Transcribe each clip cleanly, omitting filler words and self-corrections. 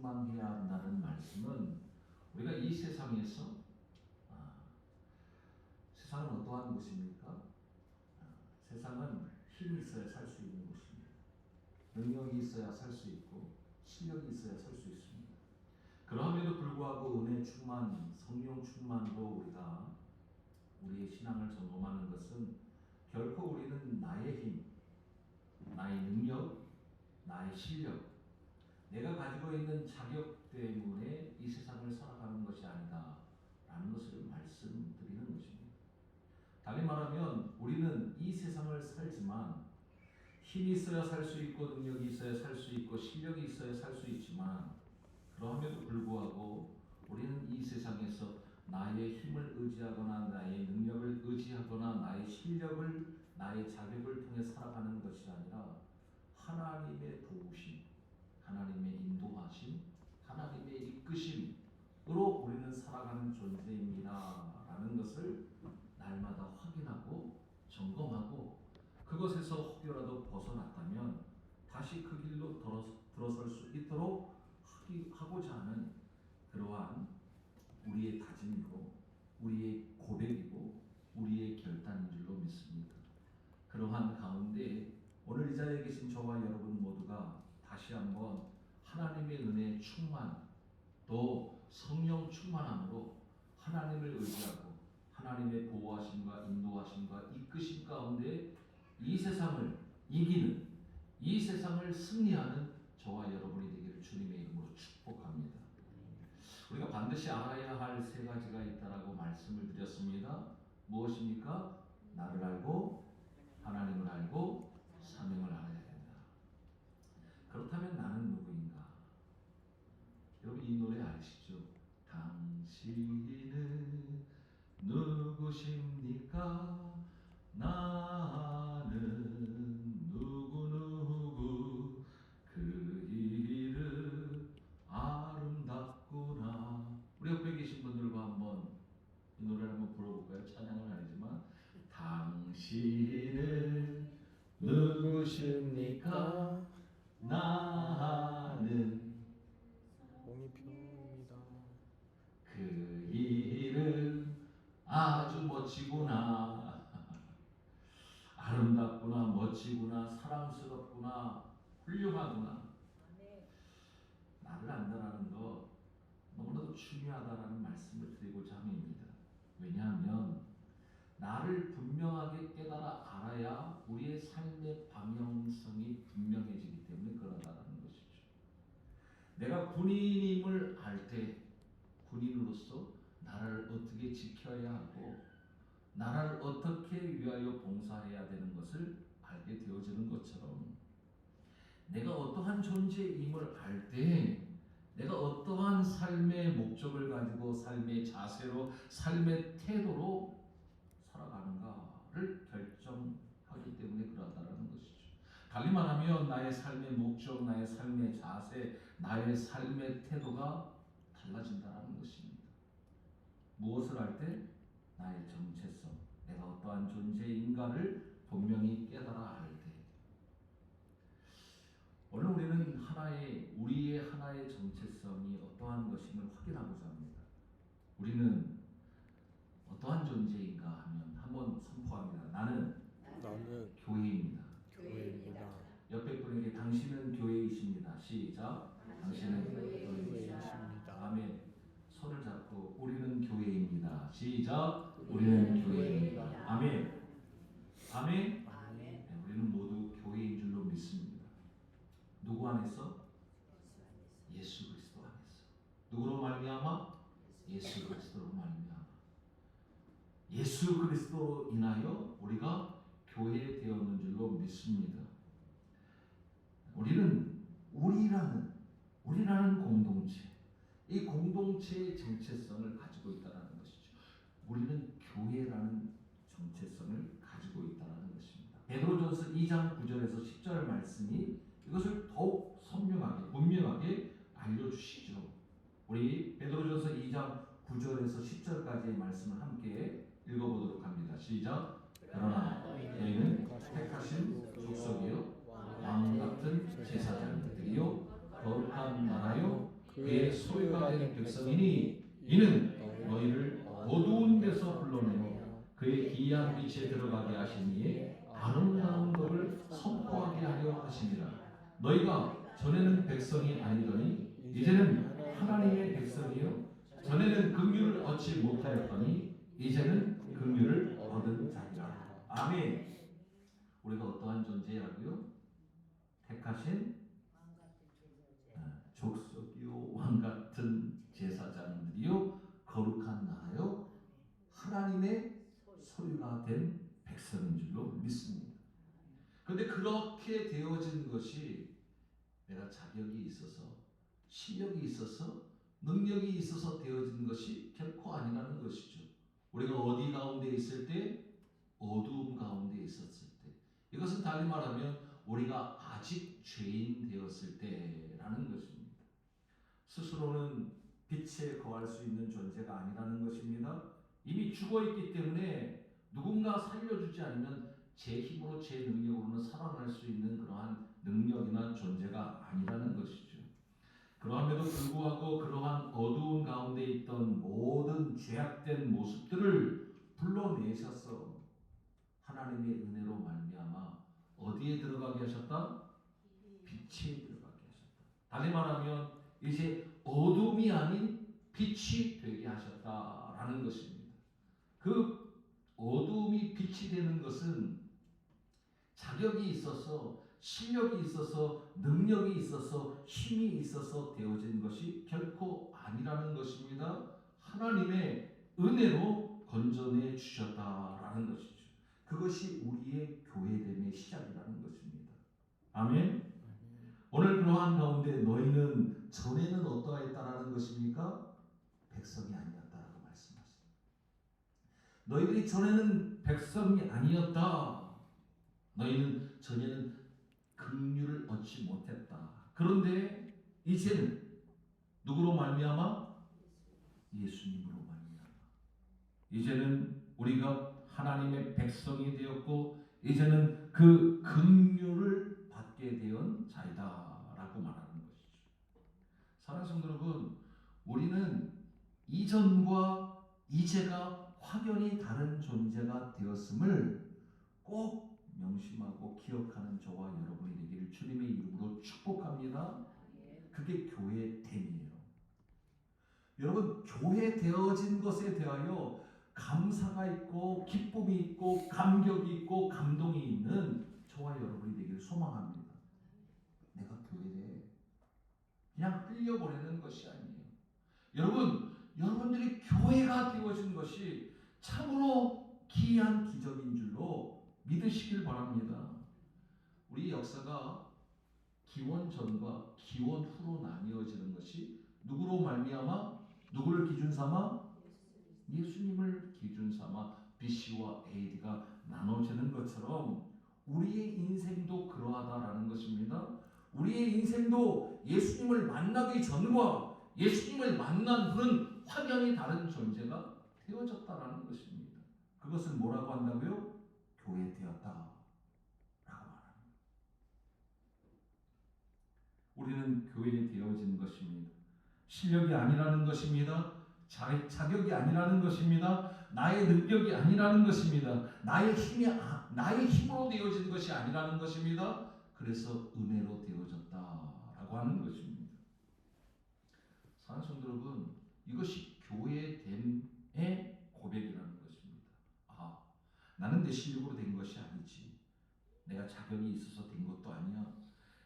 충만해야 한다는 말씀은 우리가 이 세상에서 세상은 어떠한 곳입니까? 세상은 힘이 있어야 살 수 있는 곳입니다. 능력이 있어야 살 수 있고 실력이 있어야 살 수 있습니다. 그럼에도 불구하고 은혜 충만, 성령 충만으로 우리가 우리의 신앙을 점검하는 것은 결코 우리는 나의 힘, 나의 능력, 나의 실력, 내가 가지고 있는 자격 때문에 이 세상을 살아가는 것이 아니다 라는 것을 말씀드리는 것입니다. 달리 말하면 우리는 이 세상을 살지만 힘이 있어야 살 수 있고 능력이 있어야 살 수 있고 실력이 있어야 살 수 있지만 그럼에도 불구하고 우리는 이 세상에서 나의 힘을 의지하거나 나의 능력을 의지하거나 나의 실력을 나의 자격을 통해 살아가는 것이 아니라 하나님의 도우심, 하나님의 인도하심, 하나님의 이끄심으로 우리는 살아가는 존재입니다 라는 것을 날마다 확인하고 점검하고 그것에서 혹여라도 벗어났다면 다시 그 길로 들어설 수 있도록 하고자 하는 그러한 우리의 다짐이고 우리의 고백이고 우리의 결단인 줄로 믿습니다. 그러한 가운데 오늘 이 자리에 계신 저와 여러분 모두가 다시 한번 하나님의 은혜 충만 또 성령 충만함으로 하나님을 의지하고 하나님의 보호하심과 인도하심과 이끄심 가운데 이 세상을 이기는 이 세상을 승리하는 저와 여러분이 되기를 주님의 이름으로 축복합니다. 우리가 반드시 알아야 할 세 가지가 있다라고 말씀을 드렸습니다. 무엇입니까? 나를 알고 하나님을 알고 사명을 알아야 된다. 그렇다면 나는 누구인가? 여러분 이 노래 아시죠? 당신은 누구십니까? 나는 누구 그 이름 아름답구나. 우리 옆에 계신 분들과 한번 이 노래를 한번 불러볼까요? 찬양은 아니지만 당신은 누구십니까? 나는 옹이표입니다. 그 이름 아주 멋지구나. 아름답구나, 멋지구나, 사랑스럽구나, 훌륭하구나. 나를 안다라는 것 너무나도 중요하다라는 말씀을 드리고자 함입니다. 왜냐하면 나를 분명하게 깨달아 알아야 우리의 삶의 방향성이 분명해지기 때문에 그러다라는 것이죠. 내가 군인임을 알 때 군인으로서 나라를 어떻게 지켜야 하고 나라를 어떻게 위하여 봉사해야 되는 것을 알게 되어지는 것처럼 내가 어떠한 존재임을 알 때 내가 어떠한 삶의 목적을 가지고 삶의 자세로 삶의 태도로 살아가는가를 결정하기 때문에 그렇다는 것이죠. 달리 말하면 나의 삶의 목적, 나의 삶의 자세, 나의 삶의 태도가 달라진다는 것입니다. 무엇을 할 때? 나의 정체성, 내가 어떠한 존재인가를 분명히 깨달아 알 때. 오늘 우리는 우리의 하나의 정체성이 어떠한 것임을 확인하고자 합니다. 우리는 어떠한 존재인가 하면 한번 선포합니다. 나는 교회입니다. 교회입니다. 옆에 분에게 당신은 교회이십니다. 시작. 당신은 교회이십니다. 아멘. 손을 잡고 우리는 교회입니다. 시작. 우리는 교회입니다. 아멘. 아멘. 네, 우리는 모두 교회인 줄로 믿습니다. 누구 안에서? 예수 그리스도 안에서. 누구로 말미암아? 예수 그리스도로 말미암아. 예수 그리스도로 인하여 우리가 교회 되었는 줄로 믿습니다. 우리는 우리라는 공동체, 이 공동체의 정체성을 가지고 있다는 것이죠. 우리는 교회라는 정체성을 가지고 있다는 것입니다. 베드로전서 2장 9절에서 10절 말씀이 이것을 더욱 선명하게 분명하게 알려주시죠. 우리 베드로전서 2장 9절에서 10절까지의 말씀을 함께 읽어보도록 합니다. 시작. 그러나 너희는 택하신 족속이요 왕 같은 제사장들이요 거룩한 나라요 그의 소유가 된 백성이니 이는 너희를 어두운 데서 불러내어 그의 기이한 빛에 들어가게 하시니 아름다운 것을 선포하게 하려 하심이라. 너희가 전에는 백성이 아니더니 이제는 하나님의 백성이요 전에는 긍휼을 얻지 못하였더니 이제는 긍휼을 얻은 자니라. 아멘. 우리가 어떠한 존재라고요? 택하신 족속이요 왕같은 제사장들이요 거룩한 나라요 하나님의 소유가 된 백성인 줄로 믿습니다. 그런데 그렇게 되어진 것이 내가 자격이 있어서 실력이 있어서 능력이 있어서 되어진 것이 결코 아니라는 것이죠. 우리가 어디 가운데 있을 때? 어두움 가운데 있었을 때. 이것은 달리 말하면 우리가 아직 죄인 되었을 때라는 것입니다. 스스로는 빛에 거할 수 있는 존재가 아니라는 것입니다. 이미 죽어있기 때문에 누군가 살려주지 않으면 제 힘으로 제 능력으로는 살아날 수 있는 그러한 능력이나 존재가 아니라는 것이죠. 그러함에도 불구하고 그러한 어두운 가운데 있던 모든 죄악된 모습들을 불러내셔서 하나님의 은혜로 말미암아 어디에 들어가게 하셨다? 빛에 들어가게 하셨다. 달리 말하면 이제 어둠이 아닌 빛이 되게 하셨다라는 것입니다. 그 어둠이 빛이 되는 것은 자격이 있어서 실력이 있어서 능력이 있어서 힘이 있어서 되어진 것이 결코 아니라는 것입니다. 하나님의 은혜로 건져내 주셨다라는 것이죠. 그것이 우리의 교회됨의 시작이라는 것입니다. 아멘. 오늘 그러한 가운데 너희는 전에는 어떠하였다라는 것입니까? 백성이 아니었다라고 말씀하십니다. 너희들이 전에는 백성이 아니었다. 너희는 전에는 긍휼을 얻지 못했다. 그런데 이제는 누구로 말미암아? 예수님으로 말미암아. 이제는 우리가 하나님의 백성이 되었고 이제는 그 긍휼을 받게 되었 자이다라고 말하는 것이죠. 사랑하는 성도 여러분, 우리는 이전과 이제가 확연히 다른 존재가 되었음을 꼭 명심하고 기억하는 저와 여러분이 되기를 주님의 이름으로 축복합니다. 그게 교회됨이에요. 여러분, 교회 되어진 것에 대하여 감사가 있고 기쁨이 있고 감격이 있고 감동이 있는 저와 여러분이 되기를 소망합니다. 내가 교회에 그냥 흘려보내는 것이 아니에요. 여러분들이 교회가 되어진 것이 참으로 기이한 기적인 줄로 믿으시길 바랍니다. 우리 역사가 기원 전과 기원 후로 나뉘어지는 것이 누구로 말미암아? 누구를 기준 삼아? 예수님을 기준 삼아 BC와 AD가 나눠지는 것처럼 우리의 인생도 그러하다라는 것입니다. 우리의 인생도 예수님을 만나기 전과 예수님을 만난 후는 확연히 다른 존재가 되어졌다라는 것입니다. 그것은 뭐라고 한다고요? 교회 되었다. 우리는 교회에 되어진 것입니다. 실력이 아니라는 것입니다. 자격이 아니라는 것입니다. 나의 능력이 아니라는 것입니다. 나의 힘으로 되어진 것이 아니라는 것입니다. 그래서 은혜로 되어졌다라고 하는 것입니다. 사랑하는 성도 여러분, 이것이 교회됨의 고백이라는 것입니다. 나는 내 실력으로 된 것이 아니지. 내가 자격이 있어서 된 것도 아니야.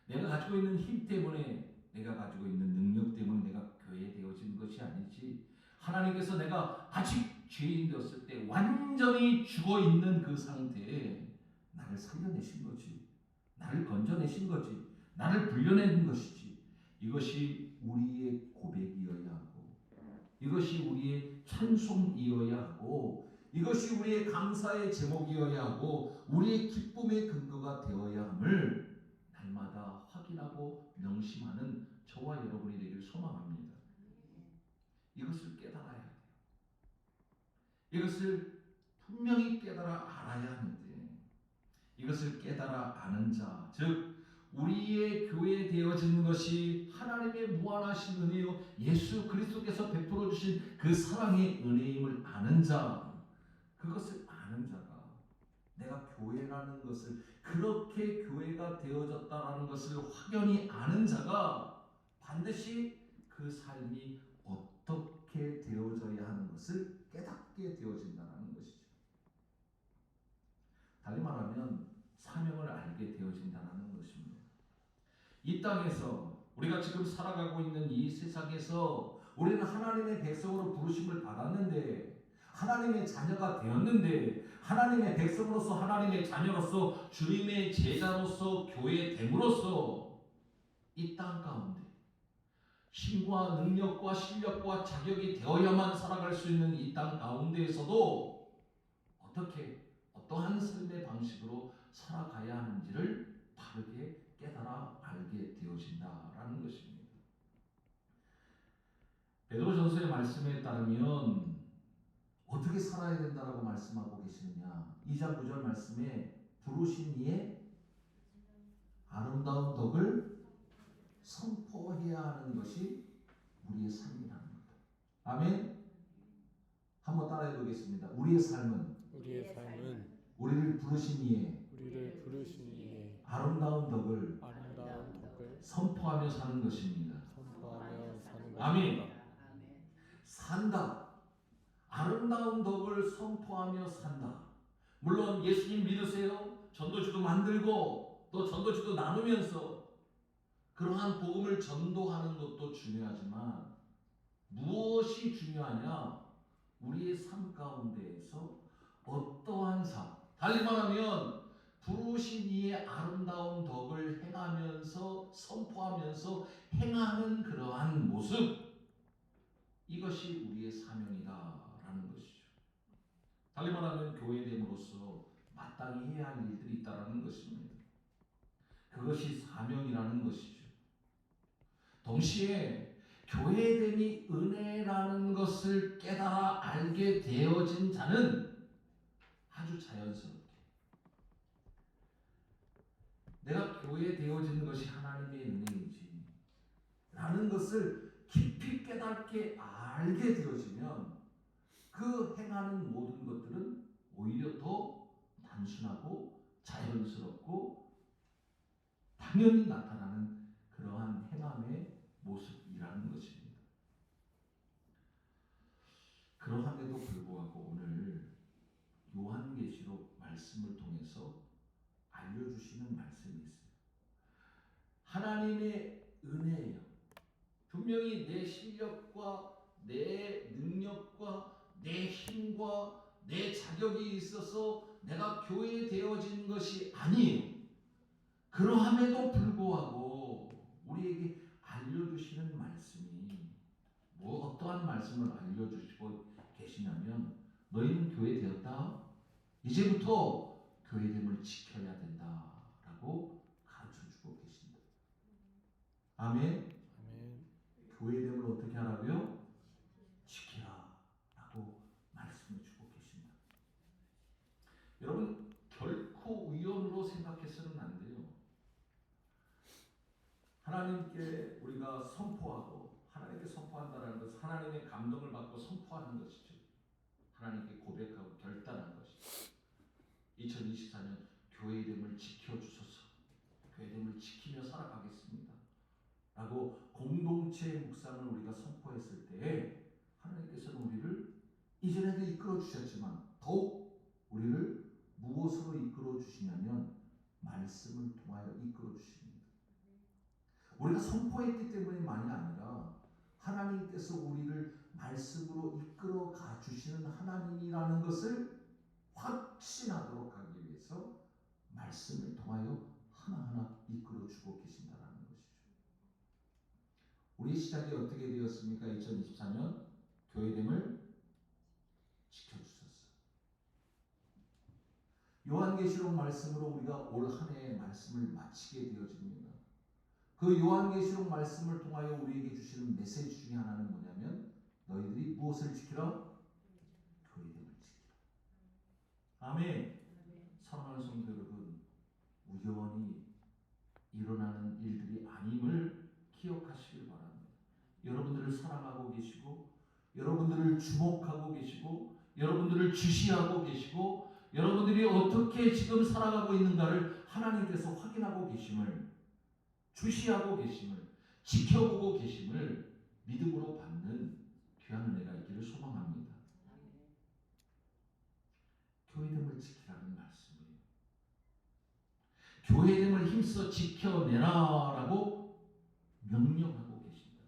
내가 가지고 있는 힘 때문에 내가 가지고 있는 능력 때문에 내가 교회에 되어진 것이 아니지. 하나님께서 내가 아직 죄인 되었을 때 완전히 죽어있는 그 상태에 나를 살려내신 거지. 나를 건져내신 거지. 나를 불려내는 것이지. 이것이 우리의 고백이어야 하고 이것이 우리의 찬송이어야 하고 이것이 우리의 감사의 제목이어야 하고 우리의 기쁨의 근거가 되어야 함을 날마다 확인하고 명심하는 저와 여러분이 되기를 소망합니다. 이것을 깨달아야 돼요. 이것을 분명히 깨달아 알아야 하는데 이것을 깨달아 아는 자, 즉 우리의 교회 되어지는 것이 하나님의 무한하신 은혜요 예수 그리스도께서 베풀어 주신 그 사랑의 은혜임을 아는 자, 그것을 아는 자가 내가 교회라는 것을 그렇게 교회가 되어졌다라는 것을 확연히 아는 자가 반드시 그 삶이 어떻게 되어져야 하는 것을 깨닫게 되어진다는 것이죠. 달리 말하면 사명을 알게 되어진다는 것입니다. 이 땅에서 우리가 지금 살아가고 있는 이 세상에서 우리는 하나님의 백성으로 부르심을 받았는데 하나님의 자녀가 되었는데 하나님의 백성으로서 하나님의 자녀로서 주님의 제자로서 교회됨으로써 이 땅 가운데 힘과 능력과 실력과 자격이 되어야만 살아갈 수 있는 이 땅 가운데에서도 어떻게 어떠한 삶의 방식으로 살아가야 하는지를 바르게 깨달아 알게 되어진다라는 것입니다. 베드로전서의 말씀에 따르면 어떻게 살아야 된다라고 말씀하고 계시느냐. 2장 9절 말씀에 부르신 이의 아름다운 덕을 선포해야 하는 것이 우리의 삶이라는 겁니다. 아멘. 한번 따라해 보겠습니다. 우리의 삶은 우리를 부르신 이의 아름다운 덕을 선포하며 사는 것입니다. 아멘. 산다. 아름다운 덕을 선포하며 산다. 물론 예수님 믿으세요. 전도지도 만들고 또 전도지도 나누면서 그러한 복음을 전도하는 것도 중요하지만 무엇이 중요하냐? 우리의 삶 가운데에서 어떠한 삶, 달리 말하면 부르신 이의 아름다운 덕을 행하면서 선포하면서 행하는 그러한 모습, 이것이 우리의 사명이다라는 것이죠. 달리 말하면 교회됨으로써 마땅히 해야 할 일들이 있다라는 것입니다. 그것이 사명이라는 것이죠. 동시에 교회됨이 은혜라는 것을 깨달아 알게 되어진 자는 아주 자연스럽게 내가 교회 되어지는 것이 하나님의 은혜이지 라는 것을 깊이 깨닫게 알게 되어지면 그 행하는 모든 것들은 오히려 더 단순하고 자연스럽고 당연히 나타나는 그러한 행함의 모습이라는 것입니다. 그러함에도 불구하고 오늘 요한계시록 말씀을 통해서 알려주시는 말씀이 있어요. 하나님의 은혜예요. 분명히 내 실력과 내 능력과 내 힘과 내 자격이 있어서 내가 교회 되어진 것이 아니에요. 그러함에도 불구하고 우리에게 알려주시는 말씀이 어떠한 말씀을 알려주시고 계시냐면 너희는 교회 되었다. 이제부터 교회됨을 지켜야 된다라고 가르쳐주고 계십니다. 아멘. 교회됨을 어떻게 하라고요? 지키라 라고 말씀해 주고 계십니다. 여러분 결코 우연으로 생각해서는 안 돼요. 하나님께 우리가 선포하고 하나님께 선포한다는 것은 하나님의 감동을 받고 선포하는 것이죠. 하나님께 고백하고 결단한 것이죠. 2024년 교회됨을 지켜주소서. 교회됨을 지키며 살아가겠습니다. 라고 공동체 묵상을 우리가 선포했을 때 하나님께서는 우리를 이전에도 이끌어 주셨지만 더욱 우리를 무엇으로 이끌어 주시냐면 말씀을 통하여 이끌어 주십니다. 우리가 선포했기 때문에만이 아니라 하나님께서 우리를 말씀으로 이끌어 가 주시는 하나님이라는 것을 확신하도록 하기 위해서 말씀을 통하여 하나하나 이끌어 주고 계신다는 것이죠. 우리 시작이 어떻게 되었습니까? 2024년 교회됨을 지켜주셨어요. 요한계시록 말씀으로 우리가 올 한 해의 말씀을 마치게 되어집니다. 그 요한계시록 말씀을 통하여 우리에게 주시는 메시지 중에 하나는 뭐냐면 너희들이 무엇을 지키라? 교회됨을 지키라. 아멘. 사랑하는 성도 여러분, 우연히 일어나는 일들이 아님을 기억하시길 바랍니다. 여러분들을 사랑하고 계시고, 여러분들을 주목하고 계시고, 여러분들을 주시하고 계시고, 여러분들이 어떻게 지금 살아가고 있는가를 하나님께서 확인하고 계심을, 주시하고 계심을, 지켜보고 계심을 믿음으로 받는 귀한 은혜가 있기를 소망합니다. 교회됨을 지키라는 말씀이에요. 교회됨을 힘써 지켜내라라고 명령하고 계십니다.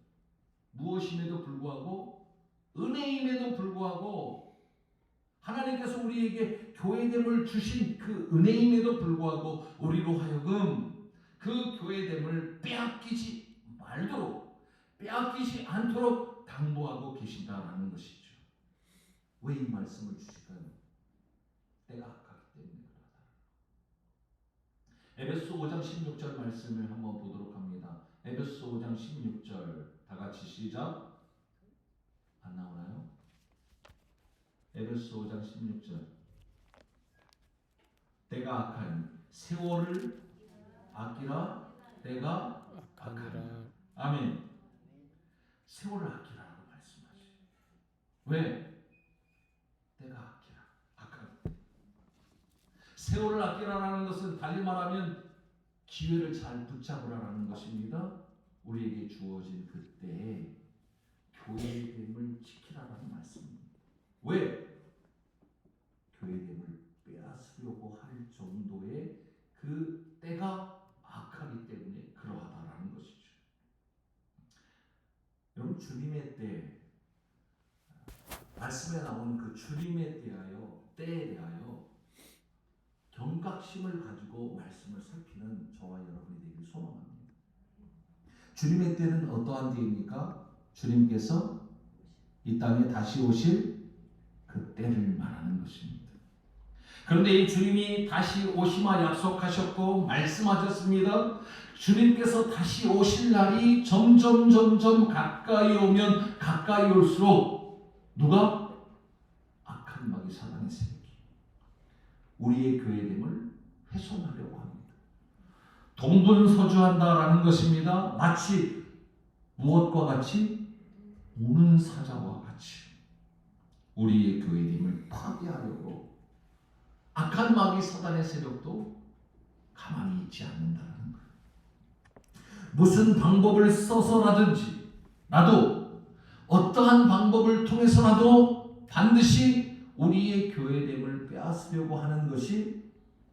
무엇임에도 불구하고, 은혜임에도 불구하고, 하나님께서 우리에게 교회됨을 주신 그 은혜임에도 불구하고 우리로 하여금 그 교회됨을 빼앗기지 말도록, 빼앗기지 않도록 당부하고 계신다라는 것이죠. 왜 이 말씀을 주실까요? 때가 악하기 때문에 그러다. 에베소 5장 16절 말씀을 한번 보도록 합니다. 에베소 5장 16절 다 같이 시작. 안 나오나요? 에베소 5장 16절. 때가 악한 세월을 아끼라. 때가 악하니라. 아멘. 세월을 아끼라라고 말씀하시죠. 왜? 때가 아끼라. 악한. 세월을 아끼라라는 것은 달리 말하면 기회를 잘 붙잡으라라는 것입니다. 우리에게 주어진 그때에 교회됨을 지키라라는 말씀입니다. 왜? 교회됨을 빼앗으려고 할 정도의 그 때가 악하기 때문에 그러하다라는 것이죠. 여러분, 주님의 때, 말씀에 나오는 그 주님의 때에 대하여 경각심을 가지고 말씀을 살피는 저와 여러분이 되길 소망합니다. 주님의 때는 어떠한 때입니까? 주님께서 이 땅에 다시 오실 그 때를 말하는 것입니다. 그런데 이 주님이 다시 오시마 약속하셨고 말씀하셨습니다. 주님께서 다시 오실 날이 점점 가까이 오면 가까이 올수록 누가? 악한 마귀 사단의 세력이 우리의 교회됨을 훼손하려고 합니다. 동분서주한다라는 것입니다. 마치 무엇과 같이? 우는 사자와 같이 우리의 교회됨을 파괴하려고 악한 마귀 사단의 세력도 가만히 있지 않는다는 거예요. 무슨 방법을 써서라든지, 나도 어떠한 방법을 통해서라도 반드시 우리의 교회됨을 빼앗으려고 하는 것이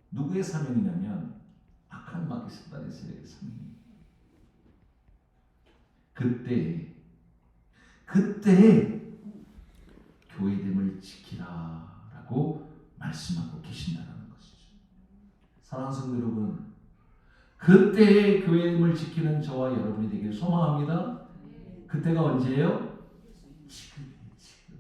누구의 사명이냐면 악한 마귀 사단의 세력의 사명입니다. 그때에 교회됨을 지키라라고 말씀하고 계신다는 것이죠. 사랑하는 성도 여러분, 그때의 교회됨을 지키는 저와 여러분이 되길 소망합니다. 그때가 언제예요? 지금이에요. 지금.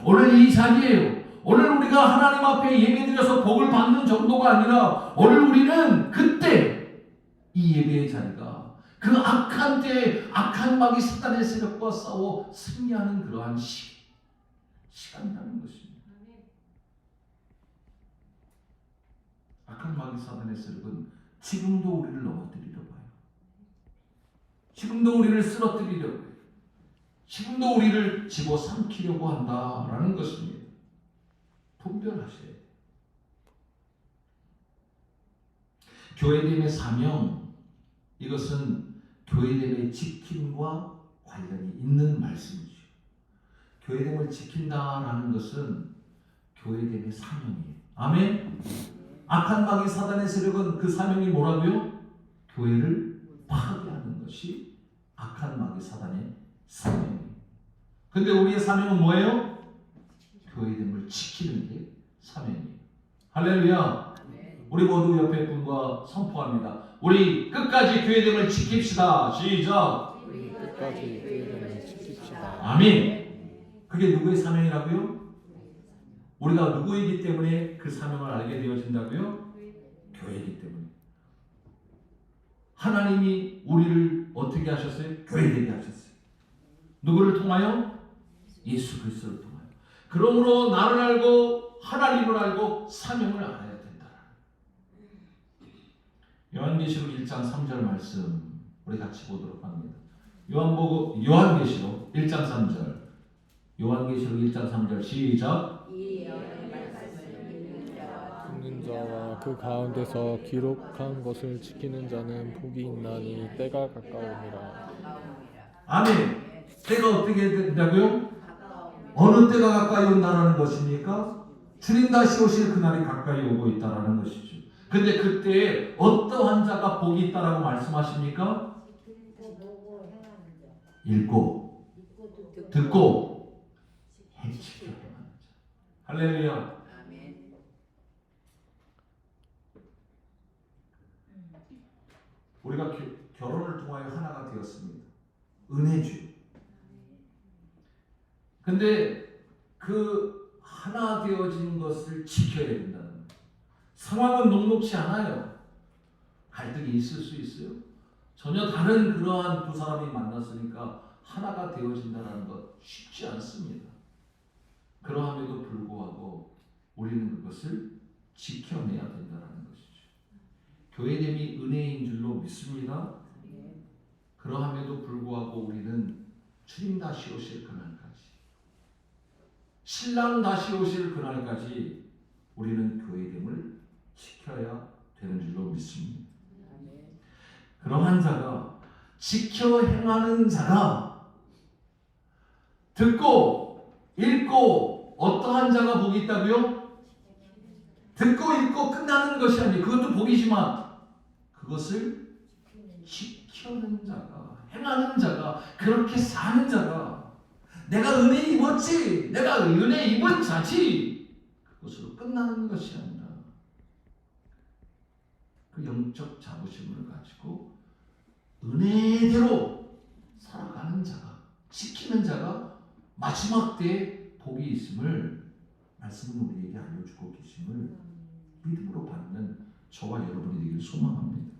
오늘 이 자리예요. 오늘 우리가 하나님 앞에 예배드려서 복을 받는 정도가 아니라 오늘 우리는 그때 이 예배의 자리가 그 악한 때에 악한 마귀 사단의 세력과 싸워 승리하는 그러한 시간이라는 것입니다. 악한 마귀 사단의 세력은 지금도 우리를 넘어뜨리려고 해요. 지금도 우리를 쓰러뜨리려고 해요. 지금도 우리를 집어삼키려고 한다라는 것입니다. 분별하셔야 돼요. 교회됨의 사명, 이것은 교회됨의 지킴과 관련이 있는 말씀이죠. 교회됨을 지킨다라는 것은 교회됨의 사명이에요. 아멘. 악한 마귀 사단의 세력은 그 사명이 뭐라고요? 교회를 파괴하는 것이 악한 마귀 사단의 사명이에요. 근데 우리의 사명은 뭐예요? 교회됨을 지키는 게 사명이에요. 할렐루야. 우리 모두 옆에 분과 선포합니다. 우리 끝까지 교회됨을 지킵시다. 시작. 우리 끝까지 교회됨을 지킵시다. 아멘. 그게 누구의 사명이라고요? 우리가 누구이기 때문에 그 사명을 알게 되어진다고요? 교회이기 때문에. 하나님이 우리를 어떻게 하셨어요? 교회되게 하셨어요. 누구를 통하여? 예수 그리스도를 통하여. 그러므로 나를 알고 하나님을 알고 사명을 알아야 된다. 요한계시록 1장 3절 말씀 우리 같이 보도록 합니다. 요한계시록 1장 3절. 요한계시록 1장 3절 시작. 듣는 자와 그 가운데서 기록한 것을 지키는 자는 복이 있나니 때가 가까우니라. 아멘. 때가 어떻게 된다고요? 어느 때가 가까이 온다라는 것입니까? 주님 다시 오실 그날이 가까이 오고 있다라는 것이죠. 근데 그때에 어떠한 자가 복이 있다라고 말씀하십니까? 읽고 듣고 지켜 행하는 자. 할렐루야. 우리가 결혼을 통하여 하나가 되었습니다. 은혜주. 근데 그 하나 되어진 것을 지켜야 된다는 거예요. 상황은 녹록지 않아요. 갈등이 있을 수 있어요. 전혀 다른 그러한 두 사람이 만났으니까 하나가 되어진다는 것 쉽지 않습니다. 그러함에도 불구하고 우리는 그것을 지켜내야 된다는 것이죠. 교회됨이 은혜인 줄로 믿습니다. 그러함에도 불구하고 우리는 주님 다시 오실 그날까지, 신랑 다시 오실 그날까지 우리는 교회됨을 지켜야 되는 줄로 믿습니다. 그러한 자가, 지켜 행하는 자가, 듣고 읽고 어떠한 자가 복이 있다고요? 듣고 읽고 끝나는 것이 아니에요. 그것도 복이지만 그것을 지켜는 자가, 행하는 자가, 그렇게 사는 자가, 내가 은혜 입었지, 내가 은혜 입은 자지, 그것으로 끝나는 것이 아니라 그 영적 자부심을 가지고 은혜대로 살아가는 자가, 지키는 자가 마지막 때에 복이 있음을 말씀은 우리에게 알려주고 계심을 믿음으로 받는 저와 여러분이 되기를 소망합니다.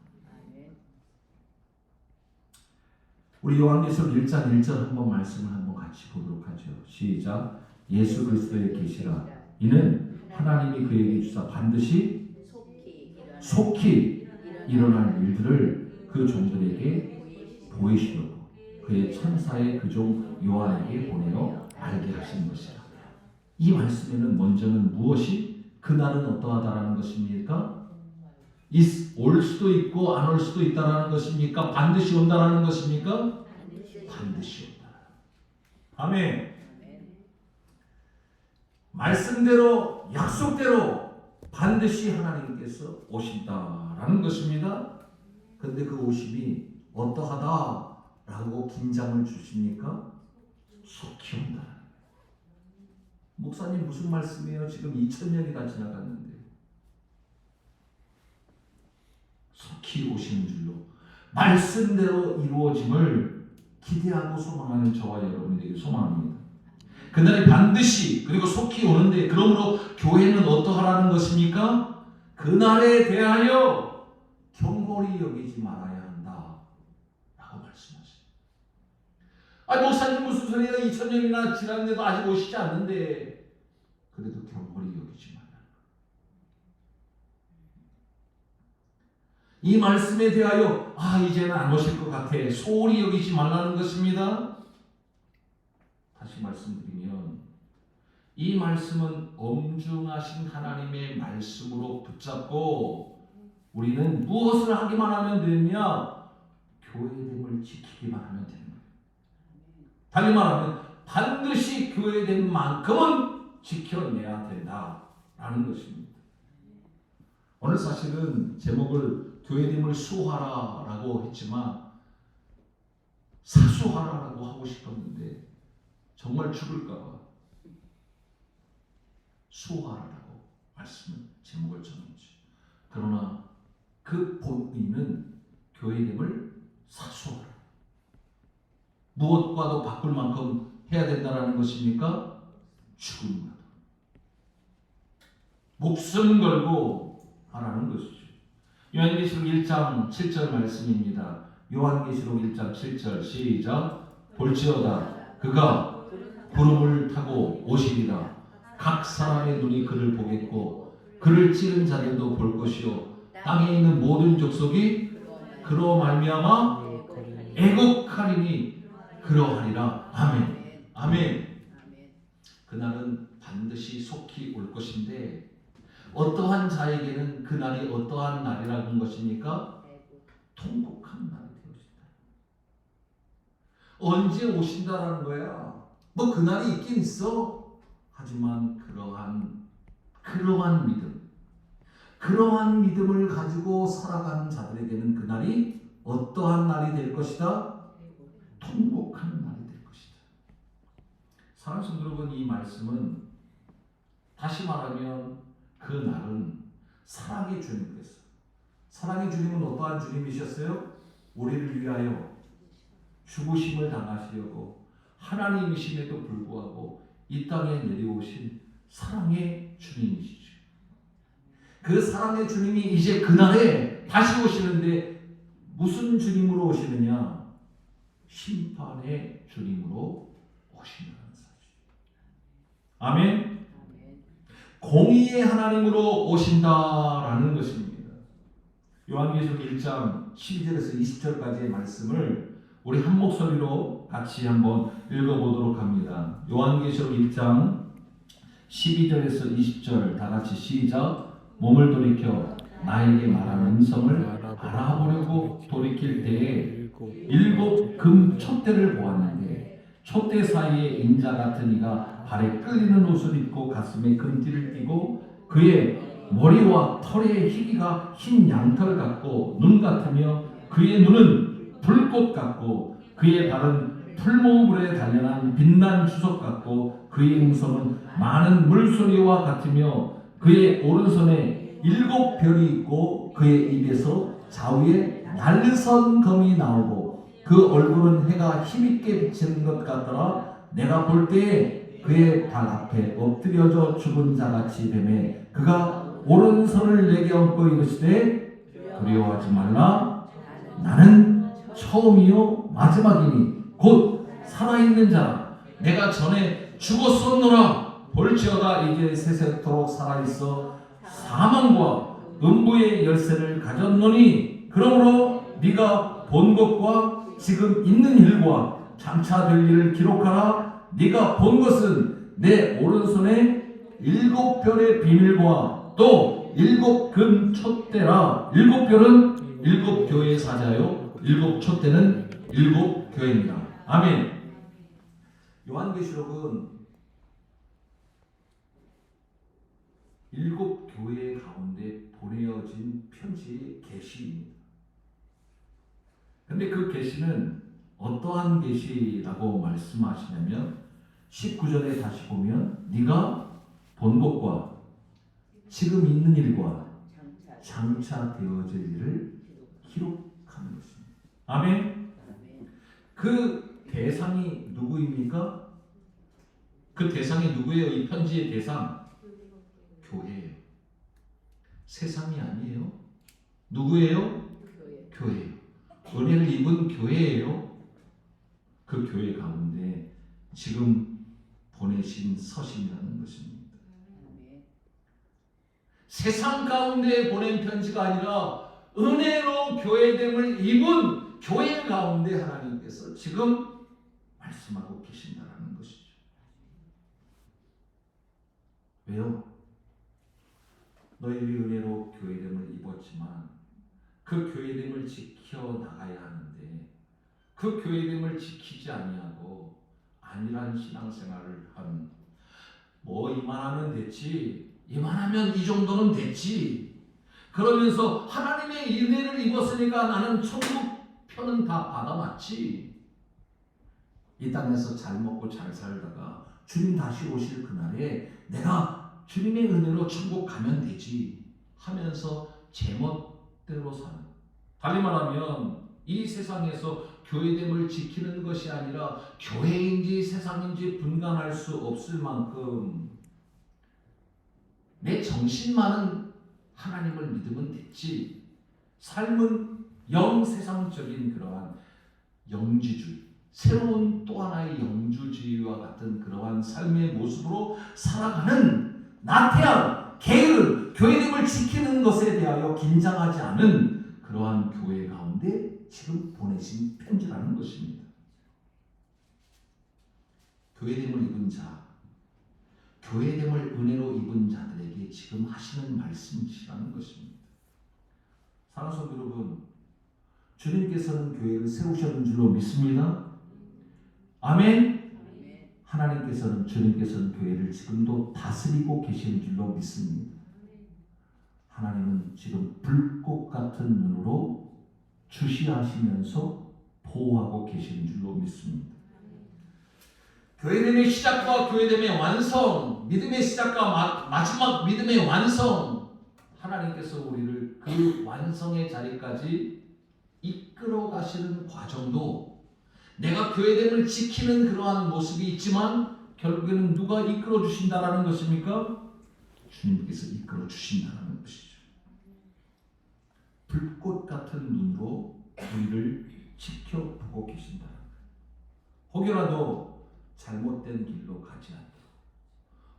우리 요한계시록 1장 1절 한번 말씀을 한번 같이 보도록 하죠. 시작. 예수 그리스도의 계시라. 이는 하나님이 그에게 주사 반드시 속히 일어날 일들을 그 종들에게 보이시려고 그의 천사의 그 종 요한에게 보내어 알게 하신 것이라. 이 말씀에는 먼저는 무엇이 그날은 어떠하다라는 것입니까? 올 수도 있고 안 올 수도 있다라는 것입니까? 반드시 온다라는 것입니까? 반드시 온다. 아멘. 말씀대로 약속대로 반드시 하나님께서 오신다라는 것입니다. 그런데 그 오심이 어떠하다라고 긴장을 주십니까? 속히 온다. 목사님 무슨 말씀이에요? 지금 2000년이 다 지나갔는데 속히 오시는 줄로 말씀대로 이루어짐을 기대하고 소망하는 저와 여러분이 되길 소망합니다. 그날이 반드시 그리고 속히 오는데, 그러므로 교회는 어떠하라는 것입니까? 그날에 대하여 경홀히 여기지 말아야 한다 라고 말씀하세요. 목사님 무슨 소리야, 2000년이나 지났는데도 아직 오시지 않는데. 그래도 경홀히 여기지 말아야 한다. 이 말씀에 대하여 이제는 안 오실 것 같아, 소홀히 여기지 말라는 것입니다. 다시 말씀드리면 이 말씀은 엄중하신 하나님의 말씀으로 붙잡고 우리는 무엇을 하기만 하면 되느냐? 교회됨을 지키기만 하면 되는 거예요. 다시 말하면 반드시 교회된 만큼은 지켜내야 된다라는 것입니다. 오늘 사실은 제목을 교회됨을 수호하라라고 했지만 사수하라라고 하고 싶었는데 정말 죽을까봐 수호하라라고 말씀을 제목을 정했지. 그러나 그 본의는 교회됨을 사수하라. 무엇과도 바꿀 만큼 해야 된다라는 것입니까? 죽음과도 목숨 걸고 하라는 것이죠. 요한계시록 1장 7절 말씀입니다. 요한계시록 1장 7절 시작. 볼지어다 그가 구름을 타고 오시리라. 각 사람의 눈이 그를 보겠고 그를 찌른 자들도 볼 것이요 땅에 있는 모든 족속이 그로 말미암아 애곡하리니 그러하리라. 아멘. 아멘. 그날은 반드시 속히 올 것인데 어떠한 자에게는 그날이 어떠한 날이라는 것입니까? 통곡한 날이 되어진다. 언제 오신다라는 거야. 뭐 그날이 있긴 있어. 하지만 그러한 믿음, 그러한 믿음을 가지고 살아가는 자들에게는 그날이 어떠한 날이 될 것이다? 통곡하는 날이 될 것이다. 사랑하는 성도 여러분, 이 말씀은 다시 말하면 그 날은 사랑의 주님께서, 사랑의 주님은 어떠한 주님이셨어요? 우리를 위하여 죽으심을 당하시려고 하나님이심에도 불구하고 이 땅에 내려오신 사랑의 주님이시죠. 그 사랑의 주님이 이제 그날에 다시 오시는데 무슨 주님으로 오시느냐? 심판의 주님으로 오신다는 사실. 아멘. 공의의 하나님으로 오신다라는 것입니다. 요한계시록 1장 12절에서 20절까지의 말씀을 우리 한 목소리로 같이 한번 읽어보도록 합니다. 요한계시록 1장 12절에서 20절 다 같이 시작. 몸을 돌이켜 나에게 말하는 음성을 알아보려고 돌이킬 때에 7 금 촛대를 보았는데 촛대 사이에 인자 같은 이가 발에 끌리는 옷을 입고 가슴에 금띠를 띠고 그의 머리와 털의 희기가 흰 양털 같고 눈 같으며 그의 눈은 불꽃 같고 그의 발은 풀무불에 단련한 빛난 주석 같고 그의 음성은 많은 물소리와 같으며 그의 오른손에 7 별이 있고 그의 입에서 좌우에 날선 검이 나오고 그 얼굴은 해가 힘있게 비치는 것 같더라. 내가 볼 때에 그의 발 앞에 엎드려져 죽은 자같이 되매 그가 오른손을 내게 얹고 이르시되 두려워하지 말라. 나는 처음이요 마지막이니 곧 살아있는 자라. 내가 전에 죽었었노라. 볼지어다 이제 세세토록 살아있어 사망과 음부의 열쇠를 가졌노니 그러므로 네가 본 것과 지금 있는 일과 장차 될 일을 기록하라. 네가 본 것은 내 오른손에 7 별의 비밀과 또 7 금 촛대라. 7 별은 7 교회의 사자요 7 촛대는 7 교회입니다. 아멘. 요한계시록은 7 교회 가운데 보내어진 편지의 계시입니다. 근데 그 계시는 어떠한 계시라고 말씀하시냐면 19절에 다시 보면 네가 본 것과 지금 있는 일과 장차 되어질 일을 기록하는 것입니다. 아멘. 그 대상이 누구입니까? 그 대상이 누구예요? 이 편지의 대상 교회예요. 세상이 아니에요. 누구예요? 교회예요. 은혜를 입은 교회예요. 그 교회 가운데 지금 보내신 서신이라는 것입니다. 세상 가운데 보낸 편지가 아니라 은혜로 교회됨을 입은 교회 가운데 하나님께서 지금 말씀하고 계신다라는 것이죠. 왜요? 너희들이 은혜로 교회됨을 입었지만 그 교회됨을 지켜나가야 하는데 그 교회됨을 지키지 아니하고 안일한 신앙생활을 한 뭐 이만하면 됐지, 이만하면 이 정도는 됐지 그러면서 하나님의 은혜를 입었으니까 나는 천국 표는 다 받아놨지, 이 땅에서 잘 먹고 잘 살다가 주님 다시 오실 그날에 내가 주님의 은혜로 천국 가면 되지 하면서 제멋대로 사는, 달리 말하면 이 세상에서 교회됨을 지키는 것이 아니라 교회인지 세상인지 분간할 수 없을 만큼 내 정신만은 하나님을 믿으면 됐지, 삶은 영세상적인 그러한 영지주의, 새로운 또 하나의 영주주의와 같은 그러한 삶의 모습으로 살아가는 나태한 게으른 교회됨을 지키는 것에 대하여 긴장하지 않은 그러한 교회 가운데 지금 보내신 편지라는 것입니다. 교회됨을 입은 자, 교회됨을 은혜로 입은 자들에게 지금 하시는 말씀이시라는 것입니다. 사랑하는 성도 여러분, 주님께서는 교회를 세우셨는 줄로 믿습니다. 아멘. 하나님께서는, 주님께서는 교회를 지금도 다스리고 계시는 줄로 믿습니다. 하나님은 지금 불꽃 같은 눈으로 주시하시면서 보호하고 계시는 줄로 믿습니다. 교회됨의 시작과 교회됨의 완성, 믿음의 시작과 마지막 믿음의 완성, 하나님께서 우리를 그 완성의 자리까지 이끌어 가시는 과정도 내가 교회됨을 지키는 그러한 모습이 있지만 결국에는 누가 이끌어 주신다라는 것입니까? 주님께서 이끌어 주신다는 것이죠. 불꽃 같은 눈으로 우리를 지켜보고 계신다. 혹여라도 잘못된 길로 가지 않도록,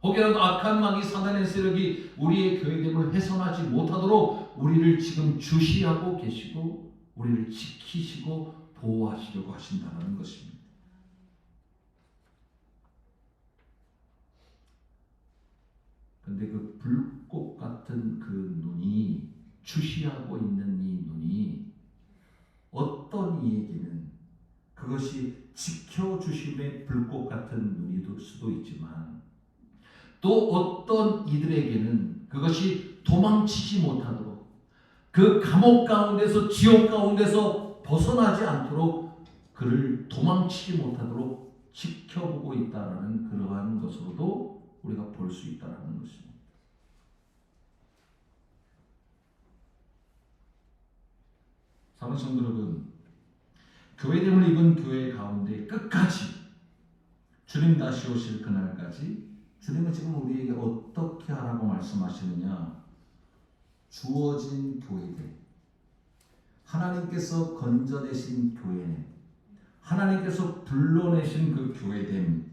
혹여라도 악한 마귀 사단의 세력이 우리의 교회됨을 훼손하지 못하도록 우리를 지금 주시하고 계시고 우리를 지키시고 보호하시려고 하신다는 것입니다. 그런데 그 불꽃 같은 그 눈이, 주시하고 있는 이 눈이 어떤 이에게는 그것이 지켜주심의 불꽃 같은 눈이 될 수도 있지만 또 어떤 이들에게는 그것이 도망치지 못하도록, 그 감옥 가운데서, 지옥 가운데서 벗어나지 않도록 그를 도망치지 못하도록 지켜보고 있다는 그러한 것으로도 우리가 볼 수 있다는 것입니다. 사랑하는 성도 여러분, 교회됨을 입은 교회 가운데 끝까지 주님 다시 오실 그날까지 주님은 지금 우리에게 어떻게 하라고 말씀하시느냐? 주어진 교회됨, 하나님께서 건져내신 교회됨, 하나님께서 불러내신 그 교회됨,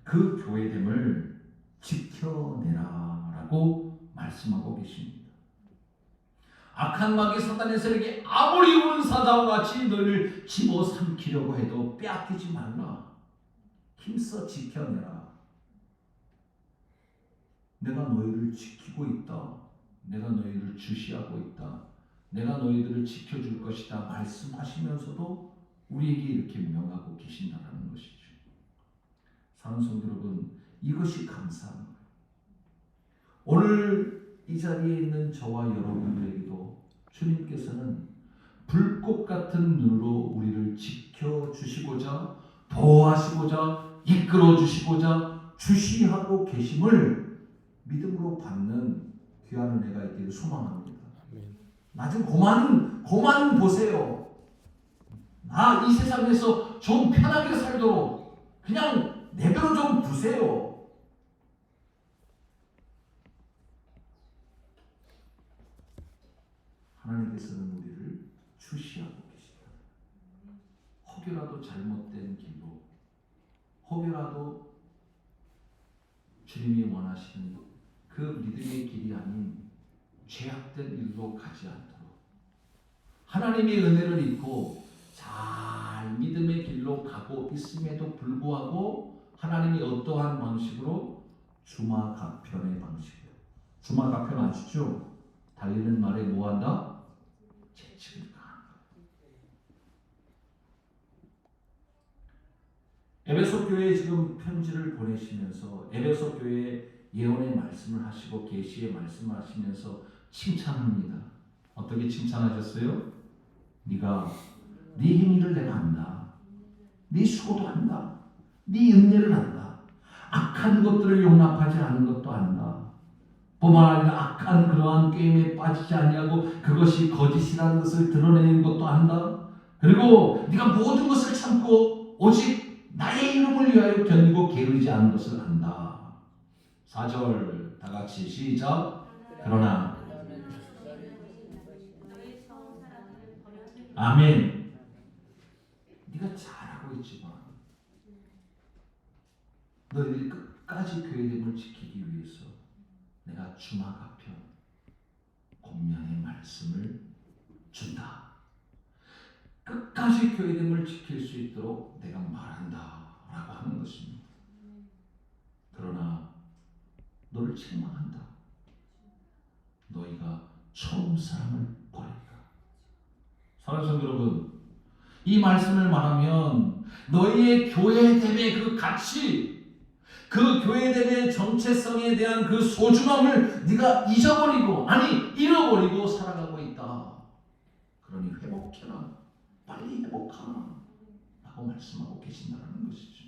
그 교회됨을 지켜내라라고 말씀하고 계십니다. 악한 마귀 사단의 세력이 아무리 운사자와 같이 너희를 집어삼키려고 해도 빼앗기지 말라. 힘써 지켜내라. 내가 너희를 지키고 있다. 내가 너희를 주시하고 있다. 내가 너희들을 지켜줄 것이다 말씀하시면서도 우리에게 이렇게 명하고 계신다는 것이죠. 사랑하는 성도 여러분, 이것이 감사합니다. 오늘 이 자리에 있는 저와 여러분들에게도 주님께서는 불꽃 같은 눈으로 우리를 지켜주시고자, 보호하시고자, 이끌어주시고자 주시하고 계심을 믿음으로 받는 귀한 은혜가 있기를 소망합니다. 나 좀 고만 보세요. 나 이 세상에서 좀 편하게 살도록 그냥 내버려 좀 두세요. 하나님께서는 우리를 주시하고 계시다. 혹여라도 잘못된 길로, 혹여라도 주님이 원하시는 그 믿음의 길이 아닌 죄악된 일로 가지 않도록 하나님의 은혜를 입고 잘 믿음의 길로 가고 있음에도 불구하고 하나님이 어떠한 방식으로 주마가편의 방식이에요. 주마가편 아시죠? 달리는 말에 뭐한다? 재치를 가한다. 에베소 교회에 지금 편지를 보내시면서 에베소 교회에 예언의 말씀을 하시고 계시의 말씀을 하시면서 칭찬합니다. 어떻게 칭찬하셨어요? 네가 네 행위를 내가 안다. 네 수고도 안다. 네 은혜를 안다. 악한 것들을 용납하지 않은 것도 안다. 뿐만 아니라 악한 그러한 게임에 빠지지 아니하고 그것이 거짓이라는 것을 드러내는 것도 안다. 그리고 네가 모든 것을 참고 오직 나의 이름을 위하여 견디고 게으르지 않은 것을 안다. 4절 다 같이 시작. 그러나 아멘. 네가 잘하고 있지만 너희들이 끝까지 교회됨을 지키기 위해서 내가 주마가편 공명의 말씀을 준다. 끝까지 교회됨을 지킬 수 있도록 내가 말한다 라고 하는 것입니다. 그러나 너를 책망한다. 너희가 처음 사랑을 버렸다. 사랑하는 성도 여러분, 이 말씀을 말하면 너희의 교회됨의 그 가치, 그 교회됨의 정체성에 대한 그 소중함을 네가 잊어버리고, 아니 잃어버리고 살아가고 있다. 그러니 회복해라. 빨리 회복하라 라고 말씀하고 계신다는 것이죠.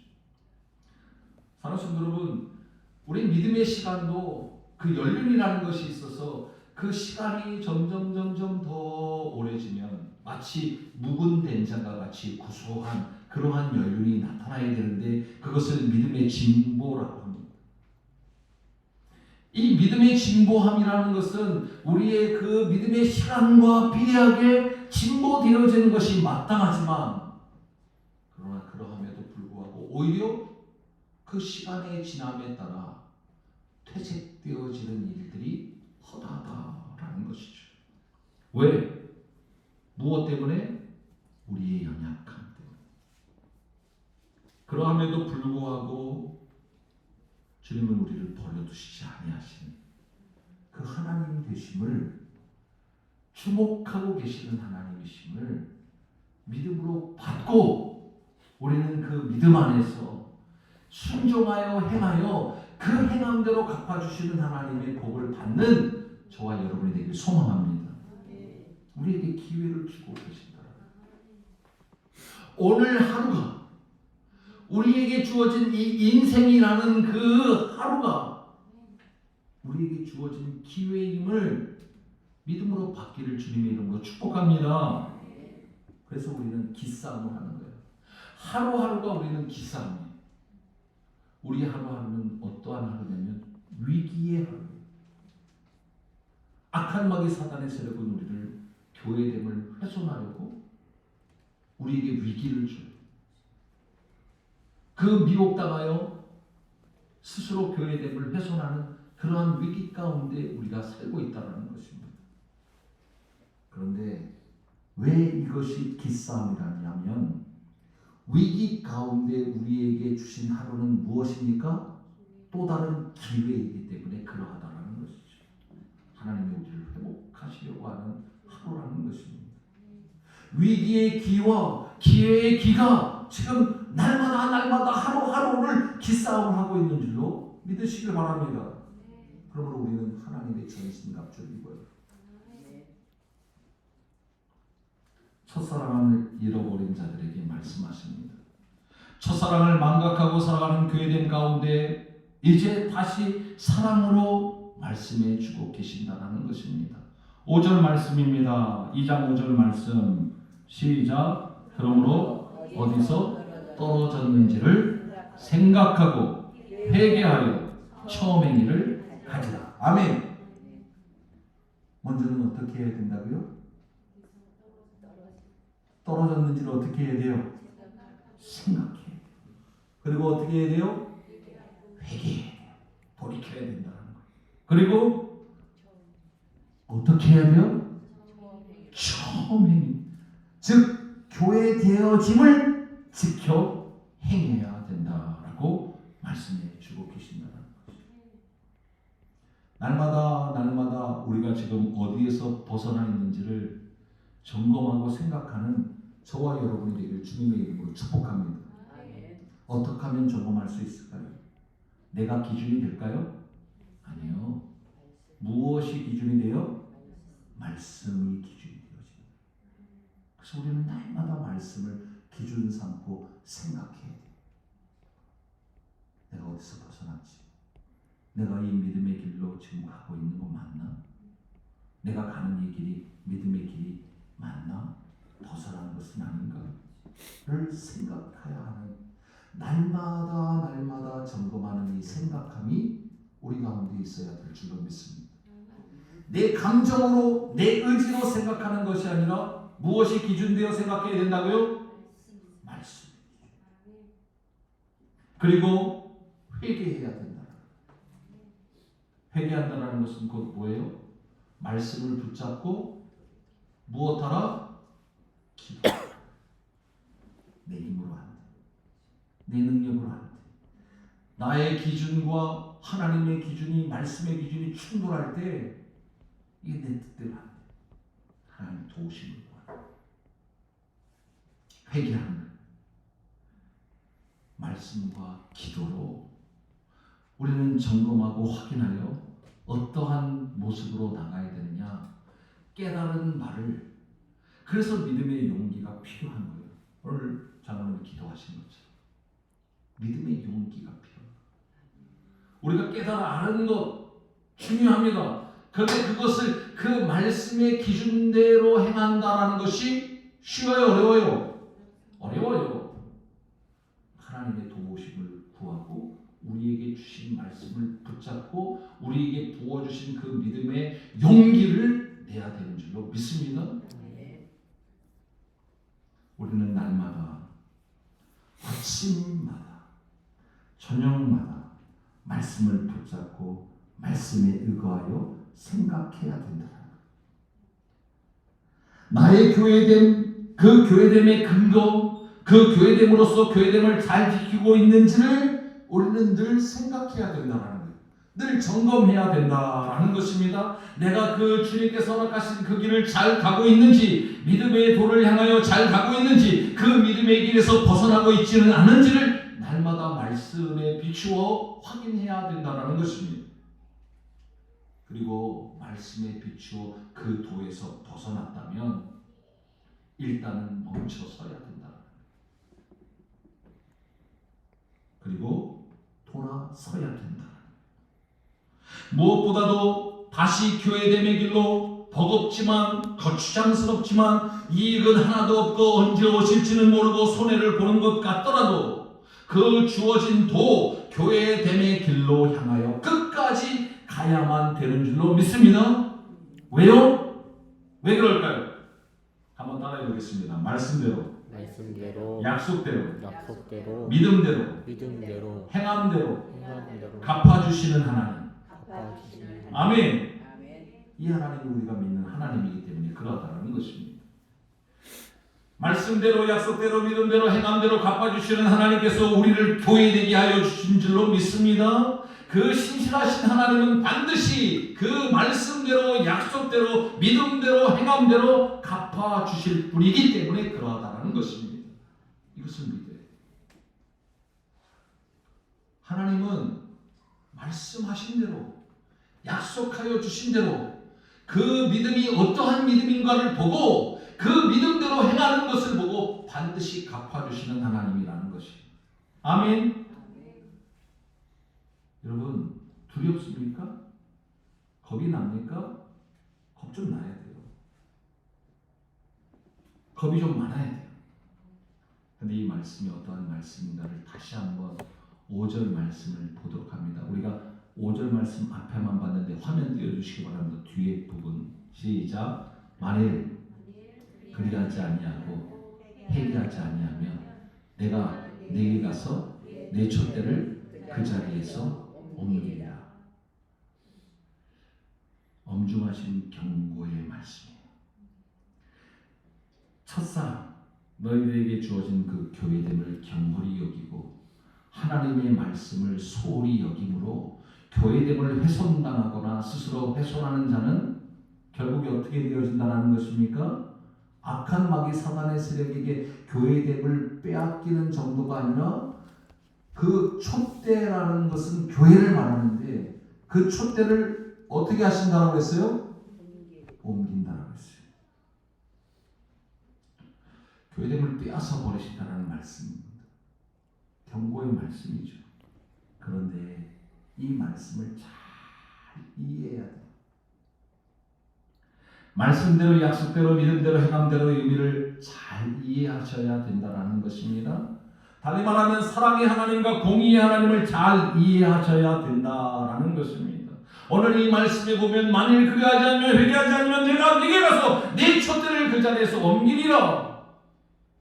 사랑하는 성도 여러분, 우리 믿음의 시간도 그 연륜이라는 것이 있어서 그 시간이 점점 더 오래지면 마치 묵은 된장과 같이 구수한 그러한 연륜이 나타나야 되는데 그것을 믿음의 진보라고 합니다. 이 믿음의 진보함이라는 것은 우리의 그 믿음의 시간과 비례하게 진보되어지는 것이 마땅하지만, 그러나 그러함에도 불구하고 오히려 그 시간의 지남에 따라 퇴색되어지는 일들이 허다하다라는 것이죠. 왜? 무엇 때문에? 우리의 연약함 때문에. 그러함에도 불구하고 주님은 우리를 버려두시지 아니하시는 그 하나님 되심을, 주목하고 계시는 하나님이심을 믿음으로 받고 우리는 그 믿음 안에서 순종하여 행하여 그 행함대로 갚아주시는 하나님의 복을 받는 저와 여러분이 되길 소망합니다. 우리에게 기회를 주고 계신다. 오늘 하루가, 우리에게 주어진 이 인생이라는 그 하루가 우리에게 주어진 기회임을 믿음으로 받기를 주님의 이름으로 축복합니다. 그래서 우리는 기싸움을 하는 거예요. 하루하루가 우리는 기싸움이에요. 우리 하루하루는 어떠한 하루냐면 위기의 하루예요. 악한 마귀 사단의 세력은 우리를 교회됨을 훼손하려고 우리에게 위기를 줘요. 그 미혹당하여 스스로 교회됨을 훼손하는 그러한 위기 가운데 우리가 살고 있다는 것입니다. 그런데 왜 이것이 기싸움이라냐면 위기 가운데 우리에게 주신 하루는 무엇입니까? 또 다른 기회이기 때문에 그러하다는 것이죠. 하나님이 우리를 회복하시려고 하는 하루라는 것입니다. 위기의 기와 기회의 기가 지금 날마다 하루하루를 기싸움을 하고 있는 줄로 믿으시길 바랍니다. 그러므로 우리는 하나님의 전신갑주를 입어요. 첫사랑을 잃어버린 자들에게 말씀하십니다. 첫사랑을 망각하고 살아가는 교회됨 가운데 이제 다시 사랑으로 말씀해 주고 계신다는 것입니다. 5절 말씀입니다. 2장 5절 말씀 시작. 그러므로 어디서 떨어졌는지를 생각하고 회개하여 처음 행위를 가지라. 아멘. 먼저는 어떻게 해야 된다고요? 떨어졌는지를 어떻게 해야 돼요? 생각해. 그리고 어떻게 해야 돼요? 회개해야 돼요. 돌이켜야 된다는 거예요. 그리고 어떻게 해야 돼요? 처음 행위. 즉 교회 되어짐을 지켜 행해야 된다라고 말씀해 주고 계신다는 거죠. 날마다 우리가 지금 어디에서 벗어나 있는지를 점검하고 생각하는 저와 여러분이 되길 주님의 이름으로 축복합니다. 어떻게 하면 점검할 수 있을까요? 내가 기준이 될까요? 아니요. 무엇이 기준이 돼요? 말씀이 기준이 되어집니다. 그래서 우리는 날마다 말씀을 기준 삼고 생각해야 돼요. 내가 어디서 벗어났지? 내가 이 믿음의 길로 지금 가고 있는 거 맞나? 내가 가는 이 길이 믿음의 길이 맞나? 벗어난 것은 아닌가를 생각해야 하는, 날마다 점검하는 이 생각함이 우리 가운데 있어야 될 줄로 믿습니다. 내 감정으로 내 의지로 생각하는 것이 아니라 무엇이 기준되어 생각해야 된다고요? 말씀. 그리고 회개해야 된다. 회개한다는 것은 곧 뭐예요? 말씀을 붙잡고 무엇하라? 기도. 내 힘으로 안 돼. 내 능력으로 안 돼. 나의 기준과 하나님의 기준이, 말씀의 기준이 충돌할 때 이게 내 뜻대로 안 돼. 하나님 도우심을 구하라. 회개하는 것. 말씀과 기도로 우리는 점검하고 확인하여 어떠한 모습으로 나가야 되느냐, 깨달은 말을. 그래서 믿음의 용기가 필요한 거예요. 오늘 장로님 기도하신 것처럼 믿음의 용기가 필요합니다. 우리가 깨달아 아는 것 중요합니다. 그런데 그것을 그 말씀의 기준대로 행한다라는 것이 쉬워요, 어려워요? 어려워요. 하나님의 도우심을 구하고 우리에게 주신 말씀을 붙잡고 우리에게 부어주신 그 믿음의 용기를 내야 되는 줄로 믿습니다. 우리는 날마다, 아침마다, 저녁마다 말씀을 붙잡고 말씀에 의거하여 생각해야 된다. 나의 교회됨, 그 교회됨의 근거, 그 교회됨으로써 교회됨을 잘 지키고 있는지를 우리는 늘 생각해야 된다는 거예요. 늘 점검해야 된다라는 것입니다. 내가 그 주님께서 허락하신 그 길을 잘 가고 있는지, 믿음의 도를 향하여 잘 가고 있는지, 그 믿음의 길에서 벗어나고 있지는 않은지를 날마다 말씀에 비추어 확인해야 된다는 것입니다. 그리고 말씀에 비추어 그 도에서 벗어났다면 일단은 멈춰서야 된다. 그리고 돌아서야 된다. 무엇보다도 다시 교회됨의 길로 버겁지만 거추장스럽지만 이익은 하나도 없고 언제 오실지는 모르고 손해를 보는 것 같더라도 그 주어진 도 교회됨의 길로 향하여 끝까지 가야만 되는 줄로 믿습니다. 왜요? 왜 그럴까요? 한번 따라해 보겠습니다. 말씀대로, 약속대로, 믿음대로, 행함대로 갚아주시는 하나님. 아멘. 이 하나님이 우리가 믿는 하나님이기 때문에 그렇다는 것입니다. 말씀대로, 약속대로, 믿음대로, 행함대로 갚아주시는 하나님께서 우리를 교회되게 하여 주신 줄로 믿습니다. 그 신실하신 하나님은 반드시 그 말씀대로, 약속대로, 믿음대로, 행함대로 갚아주실 분이기 때문에 그러하다는 것입니다. 이것을 믿어요. 하나님은 말씀하신 대로, 약속하여 주신 대로 그 믿음이 어떠한 믿음인가를 보고 그 믿음대로 행하는 것을 보고 반드시 갚아주시는 하나님이라는 것입니다. 아멘. 여러분, 두렵습니까? 겁이 납니까? 겁 좀 나야 돼요. 겁이 좀 많아야 돼요. 근데 이 말씀이 어떠한 말씀인가를 다시 한번 5절 말씀을 보도록 합니다. 우리가 5절 말씀 앞에만 봤는데 화면 띄워주시기 바랍니다. 뒤에 부분 시작. 만일 그리하지 아니하고 회개하지 아니하면 내가 내게 가서 내 촛대를 그 자리에서 옮기리라. 엄중하신 경고의 말씀이에요. 첫사랑, 너희들에게 주어진 그 교회됨을 경홀히 여기고 하나님의 말씀을 소홀히 여김으로 교회됨을 훼손당하거나 스스로 훼손하는 자는 결국에 어떻게 되어진다는 것입니까? 악한 마귀 사단의 세력에게 교회됨을 빼앗기는 정도가 아니라 그 촛대라는 것은 교회를 말하는데 그 촛대를 어떻게 하신다고 했어요? 옮긴다고 했어요. 교회됨을 빼앗아 버리신다는 말씀입니다. 경고의 말씀이죠. 그런데 이 말씀을 잘 이해해야 돼요. 말씀대로, 약속대로, 믿음대로, 행함대로의 의미를 잘 이해하셔야 된다는 것입니다. 다시 말하면 사랑의 하나님과 공의의 하나님을 잘 이해하셔야 된다는 것입니다. 오늘 이 말씀에 보면 만일 그리하지 않으면 회개하지 않으면 내가 네게 가서 내 촛대를 그 자리에서 옮기리라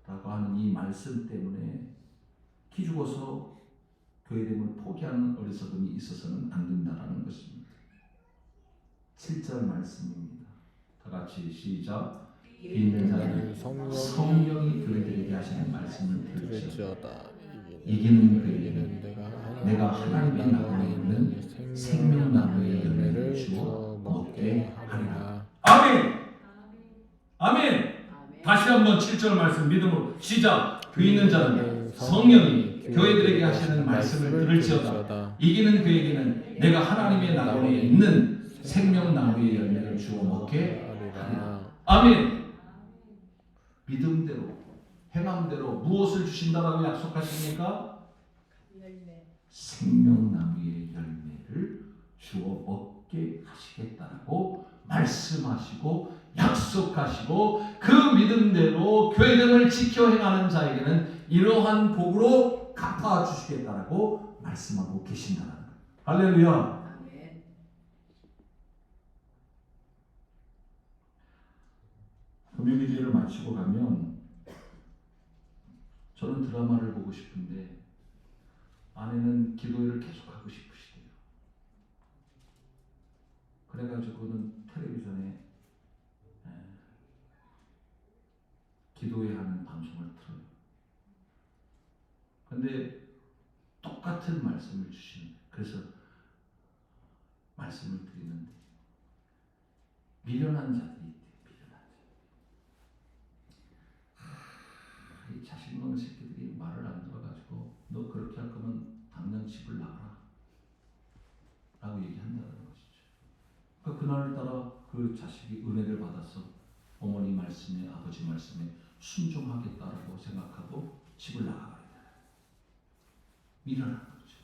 라고 하는 이 말씀 때문에 기죽어서 교회됨을 포기하는 어리석음이 있어서는 안 된다는 것입니다. 7절 말씀입니다. 다 같이 시작. 믿는 자는 성령이 성령이 그들에게 하시는 말씀을 들을지어다. 들을지어다. 이기는 그에게는 내가 하나님의 나라에 있는 생명나무의 열매를 주어 먹게 하리라. 아멘. 아멘. 다시 한번 7절 말씀 믿음으로 시작. 그 있는 자는 성령이 교회들에게 하시는 말씀을 들을지어다. 이기는 그에게는 내가 하나님의 나라에 있는 생명나무의 열매를 주어 먹게 하리라. 아멘. 믿음대로 행함대로 무엇을 주신다라고 약속하십니까? 생명나무의 열매를 주어 먹게 하시겠다라고 말씀하시고 약속하시고 그 믿음대로 교회됨을 지켜 행하는 자에게는 이러한 복으로 갚아주시겠다라고 말씀하고 계신다는 거예요. 할렐루야. 금요일을 마치고 가면 저는 드라마를 보고 싶은데 아내는 기도를 계속하고 싶으시대요. 그래가지고는 텔레비전에 기도해야 하는 방송을 틀어요. 근데 똑같은 말씀을 주시는 거예요. 그래서 말씀을 드리는데 미련한 자들이 있대요. 이 자식 먹는 새끼들이 말을 안 들어가지고 너 그렇게 할 거면 당장 집을 나가라 라고 얘기한다는 것이죠. 그러니까 그날따라 그 자식이 은혜를 받아서 어머니 말씀에 아버지 말씀에 순종하겠다라고 생각하고 집을 나가버리다. 미련한 거죠.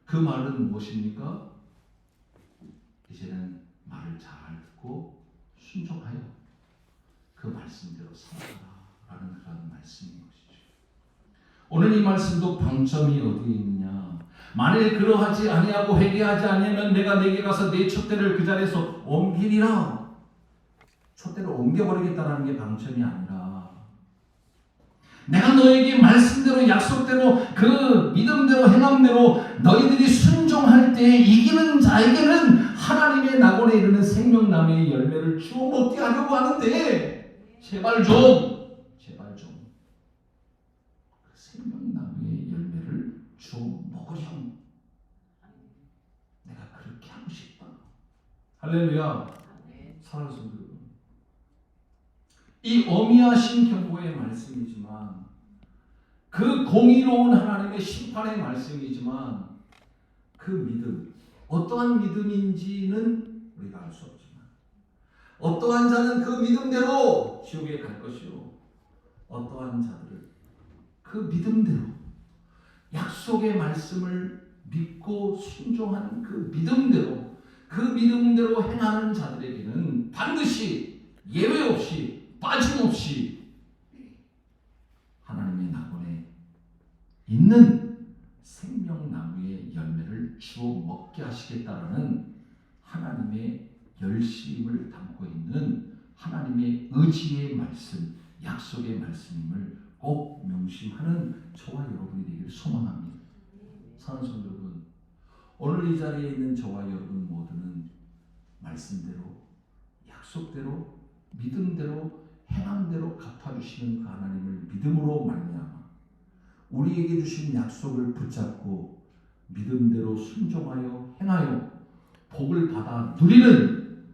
그 말은 무엇입니까? 이제는 말을 잘 듣고 순종하여 그 말씀대로 살아가라라는 그런 말씀인 것이죠. 오늘 이 말씀도 방점이 어디에 있느냐? 만일 그러하지 아니하고 회개하지 아니하면 내가 내게 가서 내 촛대를 그 자리에서 옮기리라. 촛대를 옮겨버리겠다는 게 방점이 아니라 내가 너에게 말씀대로 약속대로 그 믿음대로 행함대로 너희들이 순종할 때 이기는 자에게는 하나님의 낙원에 이르는 생명나무의 열매를 주워 먹게 하려고 하는데 제발 좀 그 생명나무의 열매를 주워 먹으렴. 내가 그렇게 하고 싶다. 할렐루야. 사랑하는 성도 여러분, 이 어미하신 경고의 말씀이지만 그 공의로운 하나님의 심판의 말씀이지만 그 믿음, 어떠한 믿음인지는 우리가 알 수 없지만 어떠한 자는 그 믿음대로 지옥에 갈 것이요 어떠한 자들을 그 믿음대로 약속의 말씀을 믿고 순종하는 그 믿음대로 행하는 자들에게는 반드시 예외 없이 빠짐없이 하나님의 낙원에 있는 생명나무의 열매를 주어 먹게 하시겠다라는 하나님의 열심을 담고 있는 하나님의 의지의 말씀, 약속의 말씀임을 꼭 명심하는 저와 여러분이 되기를 소망합니다. 사랑하는 성도 여러분, 오늘 이 자리에 있는 저와 여러분 모두는 말씀대로, 약속대로, 믿음대로, 행함대로 갚아주시는 그 하나님을 믿음으로 말미암아 우리에게 주신 약속을 붙잡고 믿음대로 순종하여 행하여 복을 받아 누리는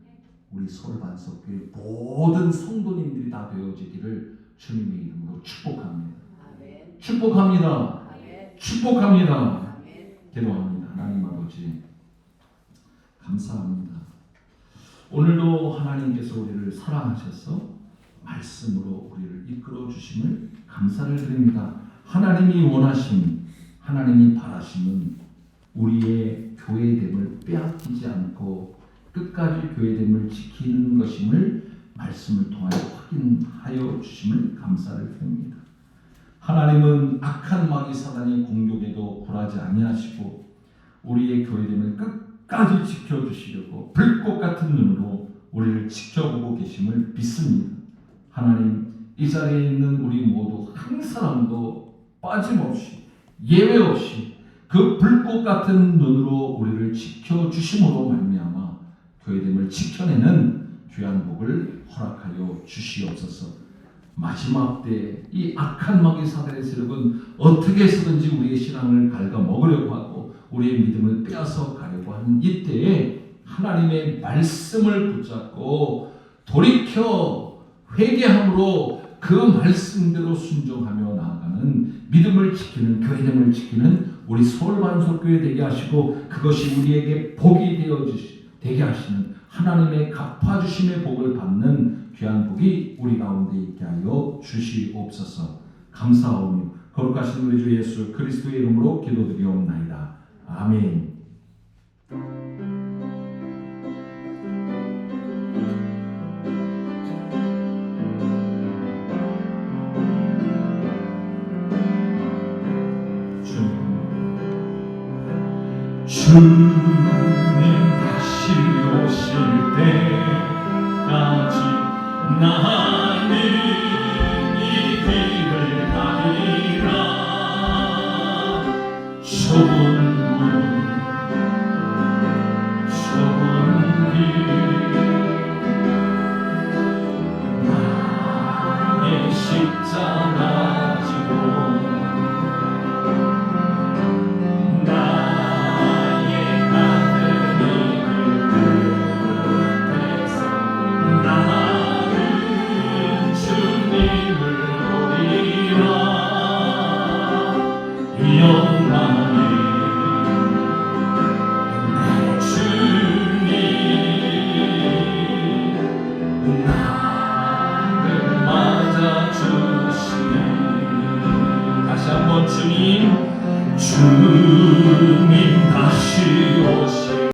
우리 서울반석교회 모든 성도님들이 다 되어지기를 주님의 이름으로 축복합니다. 아멘. 축복합니다. 아멘. 축복합니다. 아멘. 기도합니다. 하나님 아버지 감사합니다. 오늘도 하나님께서 우리를 사랑하셔서 말씀으로 우리를 이끌어 주심을 감사를 드립니다. 하나님이 원하심, 하나님이 바라심은 우리의 교회됨을 빼앗기지 않고 끝까지 교회됨을 지키는 것임을 말씀을 통하여 확인하여 주심을 감사를 드립니다. 하나님은 악한 마귀 사단의 공격에도 굴하지 아니하시고 우리의 교회됨을 끝까지 지켜주시려고 불꽃 같은 눈으로 우리를 지켜보고 계심을 믿습니다. 하나님, 이 자리에 있는 우리 모두 한 사람도 빠짐없이 예외 없이 그 불꽃 같은 눈으로 우리를 지켜주심으로 말미암아 교회됨을 지켜내는 귀한 복을 허락하여 주시옵소서. 마지막 때 이 악한 마귀 사단의 세력은 어떻게 해서든지 우리의 신앙을 갉아먹으려고 하고 우리의 믿음을 빼앗아 가려고 하는 이때에 하나님의 말씀을 붙잡고 돌이켜 회개함으로 그 말씀대로 순종하며 나아가는 믿음을 지키는 교회됨을 지키는 우리 서울반석교회 되게 하시고 그것이 우리에게 복이 되게 하시는 하나님의 갚아주심의 복을 받는 귀한 복이 우리 가운데 있게 하여 주시옵소서. 감사하오며 거룩하신 우리 주 예수 그리스도의 이름으로 기도드리옵나이다. 아멘. 주님 다시 오실 때까지 나는 이 길을 가리라.